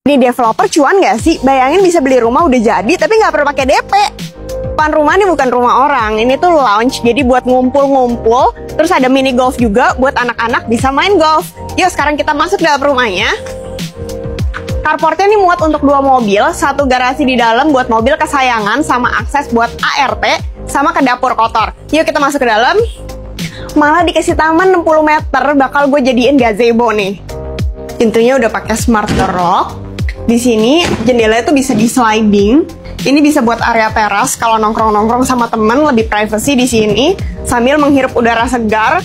Ini developer cuan nggak sih? Bayangin bisa beli rumah udah jadi tapi nggak perlu pakai DP. Depan rumah ini bukan rumah orang, ini tuh lounge, jadi buat ngumpul-ngumpul. Terus ada mini golf juga buat anak-anak bisa main golf. Yuk sekarang kita masuk dalam rumahnya. Carportnya ini muat untuk 2 mobil, 1 garasi di dalam buat mobil kesayangan sama akses buat ART sama ke dapur kotor. Yuk kita masuk ke dalam. Malah dikasih taman 60 meter, bakal gue jadiin gazebo nih. Pintunya udah pakai smart door lock. Di sini jendelanya tuh bisa di sliding. Ini bisa buat area teras kalau nongkrong-nongkrong sama temen, lebih privacy di sini sambil menghirup udara segar.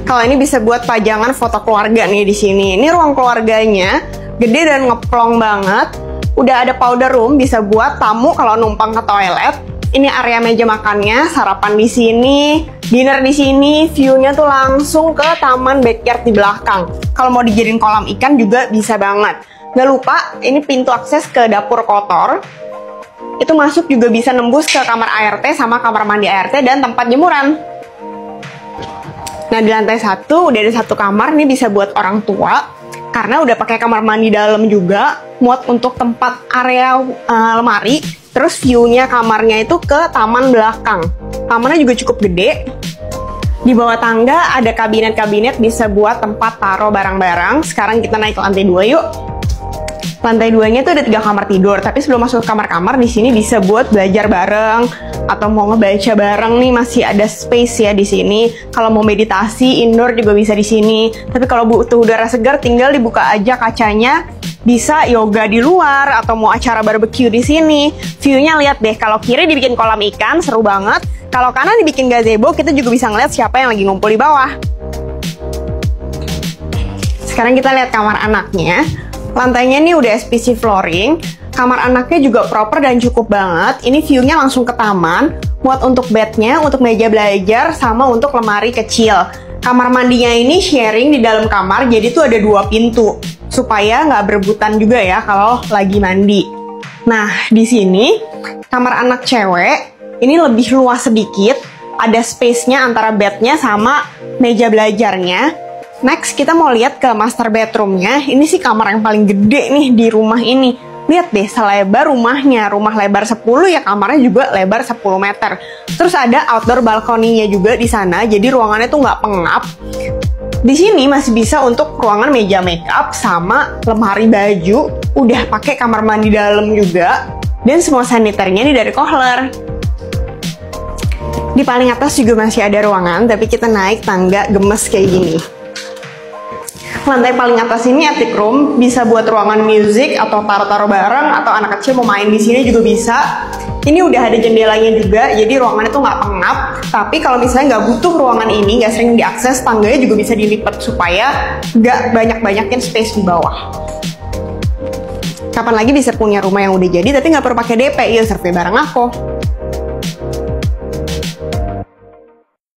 Kalau ini bisa buat pajangan foto keluarga nih di sini. Ini ruang keluarganya, gede dan ngeplong banget. Udah ada powder room, bisa buat tamu kalau numpang ke toilet. Ini area meja makannya, sarapan di sini, dinner di sini. View-nya tuh langsung ke taman backyard di belakang. Kalau mau dijadiin kolam ikan juga bisa banget. Nggak lupa, ini pintu akses ke dapur kotor. Itu masuk juga bisa nembus ke kamar ART sama kamar mandi ART dan tempat jemuran. Nah di lantai 1 udah ada 1 kamar, ini bisa buat orang tua. Karena udah pakai kamar mandi dalam juga, muat untuk tempat area lemari. Terus view-nya kamarnya itu ke taman belakang. Tamannya juga cukup gede. Di bawah tangga ada kabinet-kabinet bisa buat tempat taruh barang-barang. Sekarang kita naik ke lantai 2 yuk. Lantai 2-nya tuh ada 3 kamar tidur, tapi sebelum masuk ke kamar-kamar di sini bisa buat belajar bareng atau mau ngebaca bareng nih, masih ada space ya di sini. Kalau mau meditasi indoor juga bisa di sini. Tapi kalau butuh udara segar tinggal dibuka aja kacanya. Bisa yoga di luar atau mau acara barbecue di sini. View-nya lihat deh, kalau kiri dibikin kolam ikan, seru banget. Kalau kanan dibikin gazebo, kita juga bisa ngeliat siapa yang lagi ngumpul di bawah. Sekarang kita lihat kamar anaknya. Lantainya ini udah SPC flooring. Kamar anaknya juga proper dan cukup banget. Ini view-nya langsung ke taman. Muat untuk bednya, untuk meja belajar, sama untuk lemari kecil. Kamar mandinya ini sharing di dalam kamar, jadi tuh ada 2 pintu. Supaya nggak berebutan juga ya kalau lagi mandi. Nah, di sini kamar anak cewek ini lebih luas sedikit. Ada space-nya antara bednya sama meja belajarnya. Next, kita mau lihat ke master bedroom-nya. Ini sih kamar yang paling gede nih di rumah ini. Lihat deh, selebar rumahnya. Rumah lebar 10 ya, kamarnya juga lebar 10 meter. Terus ada outdoor balkoninya juga di sana, jadi ruangannya tuh nggak pengap. Di sini masih bisa untuk ruangan meja makeup sama lemari baju. Udah pakai kamar mandi dalam juga. Dan semua saniternya ini dari Kohler. Di paling atas juga masih ada ruangan, tapi kita naik tangga gemes kayak gini. Lantai paling atas ini attic room, bisa buat ruangan music atau taruh-taruh barang, atau anak kecil mau main di sini juga bisa. Ini udah ada jendelanya juga, jadi ruangannya tuh nggak pengap. Tapi kalau misalnya nggak butuh ruangan ini, nggak sering diakses, tangganya juga bisa dilipat supaya nggak banyak-banyakin space di bawah. Kapan lagi bisa punya rumah yang udah jadi, tapi nggak perlu pakai DP, ya survei bareng aku.